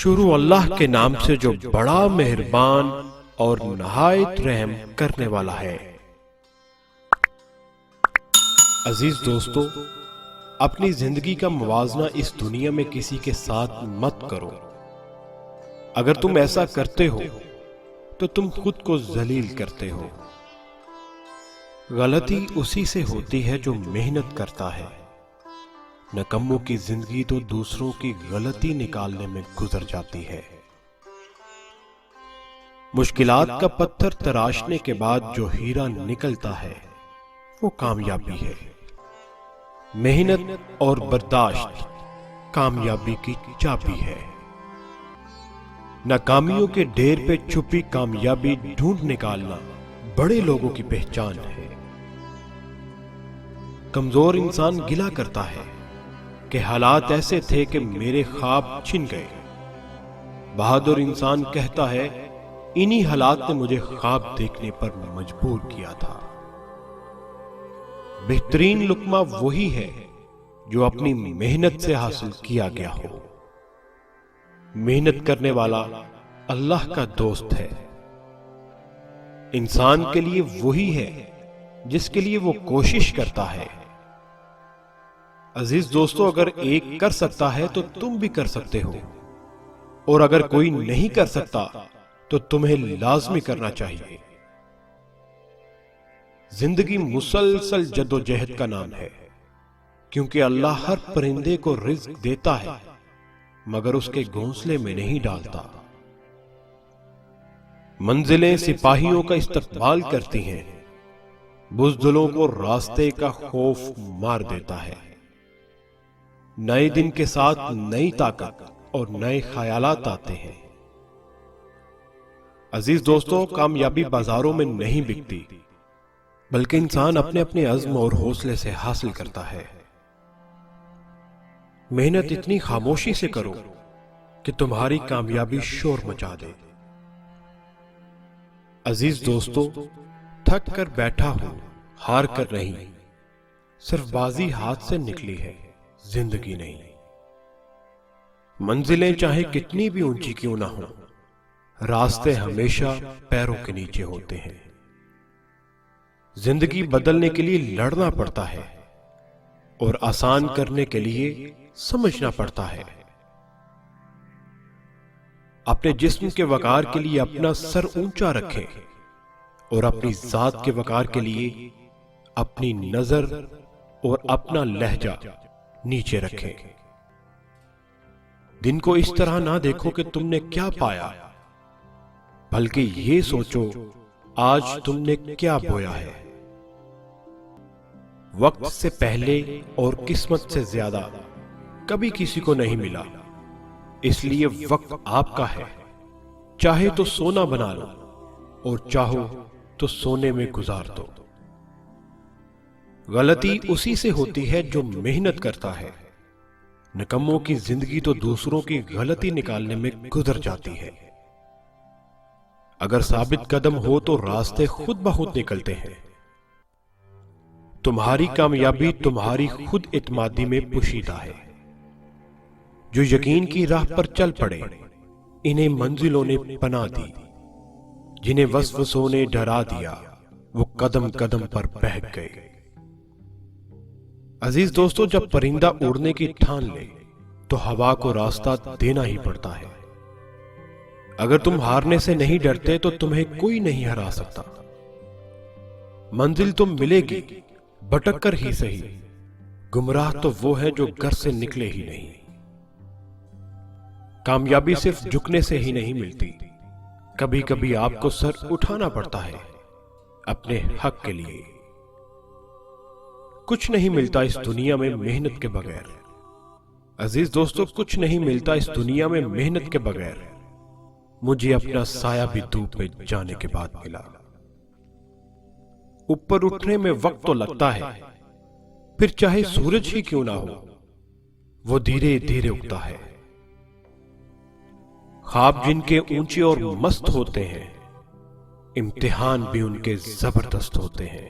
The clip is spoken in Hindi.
शुरू अल्लाह के नाम से जो बड़ा मेहरबान और नहायत रहम करने वाला है। अजीज दोस्तों, अपनी जिंदगी का मुवाजना इस दुनिया में किसी के साथ मत करो। अगर तुम ऐसा करते हो तो तुम खुद को जलील करते हो। गलती उसी से होती है जो मेहनत करता है। नकम्मों की जिंदगी तो दूसरों की गलती निकालने में गुजर जाती है। मुश्किलात का पत्थर तराशने के बाद जो हीरा निकलता है वो कामयाबी है। मेहनत और बर्दाश्त कामयाबी की चाबी है। नाकामियों के ढेर पे छुपी कामयाबी ढूंढ निकालना बड़े लोगों की पहचान है। कमजोर इंसान गिला करता है कि हालात ऐसे थे कि मेरे ख्वाब छिन गए। बहादुर इंसान कहता है इन्हीं हालात ने मुझे ख्वाब देखने पर मजबूर किया था। बेहतरीन लुक्मा वही है जो अपनी मेहनत से हासिल किया गया हो। मेहनत करने वाला अल्लाह का दोस्त है। इंसान के लिए वही है जिसके लिए वो कोशिश करता है। अजीज दोस्तों, अगर एक कर सकता है तो तुम भी कर सकते हो, और अगर कोई नहीं कर सकता तो तुम्हें लाजमी करना चाहिए। जिंदगी मुसलसल जद्दोजहद का नाम है, क्योंकि अल्लाह हर परिंदे को रिज्क देता है मगर उसके घोंसले में नहीं डालता। मंजिलें सिपाहियों का इस्तकबाल करती हैं, बुज़दिलों को रास्ते का खौफ मार देता है। नए दिन के साथ नई ताकत और नए ख्यालात आते हैं। अजीज दोस्तों, कामयाबी बाजारों में नहीं बिकती, बल्कि इंसान अपने अपने अज़्म और हौसले से हासिल करता है। मेहनत इतनी खामोशी से करो कि तुम्हारी कामयाबी शोर मचा दे। अजीज दोस्तों, थक कर बैठा हूं, हार कर नहीं, सिर्फ बाजी हाथ से निकली है, जिंदगी नहीं। मंजिलें चाहे कितनी भी ऊंची क्यों ना हो, रास्ते हमेशा पैरों के नीचे होते हैं। जिंदगी बदलने के लिए लड़ना पड़ता है और आसान करने के लिए समझना पड़ता है। अपने जिस्म के वकार के लिए अपना सर ऊंचा रखें और अपनी जात के वकार के लिए अपनी नजर और अपना लहजा नीचे रखें। दिन को इस तरह ना देखो कि तुमने क्या पाया, बल्कि ये सोचो आज तुमने क्या बोया है। वक्त से पहले और किस्मत से ज्यादा कभी किसी को नहीं मिला, इसलिए वक्त आपका है। चाहे तो सोना बना लो और चाहो तो सोने में गुजार दो। गलती उसी से होती है जो मेहनत करता है। निकम्मों की जिंदगी तो दूसरों की गलती निकालने में गुजर जाती है। अगर साबित कदम हो तो रास्ते खुद ब खुद निकलते हैं। तुम्हारी कामयाबी तुम्हारी खुद इत्मादी में पोशीदा है। जो यकीन की राह पर चल पड़े, इन्हें मंजिलों ने पना दी। जिन्हें वसवसों ने डरा दिया, वो कदम कदम पर बहक गए। अजीज दोस्तों, जब परिंदा उड़ने की ठान ले तो हवा को रास्ता देना ही पड़ता है। अगर तुम हारने से नहीं डरते तो तुम्हें कोई नहीं हरा सकता। मंजिल तो मिलेगी, भटक कर ही सही। गुमराह तो वो है जो घर से निकले ही नहीं। कामयाबी सिर्फ झुकने से ही नहीं मिलती, कभी कभी आपको सर उठाना पड़ता है अपने हक के लिए। कुछ नहीं मिलता इस दुनिया में मेहनत के बगैर। अजीज दोस्तों, कुछ नहीं मिलता इस दुनिया में मेहनत के बगैर। मुझे अपना साया भी धूप में जाने के बाद मिला। ऊपर उठने में वक्त तो लगता है, फिर चाहे सूरज ही क्यों ना हो, वो धीरे धीरे उगता है। ख्वाब जिनके ऊंचे और मस्त होते हैं, इम्तिहान भी उनके जबरदस्त होते हैं।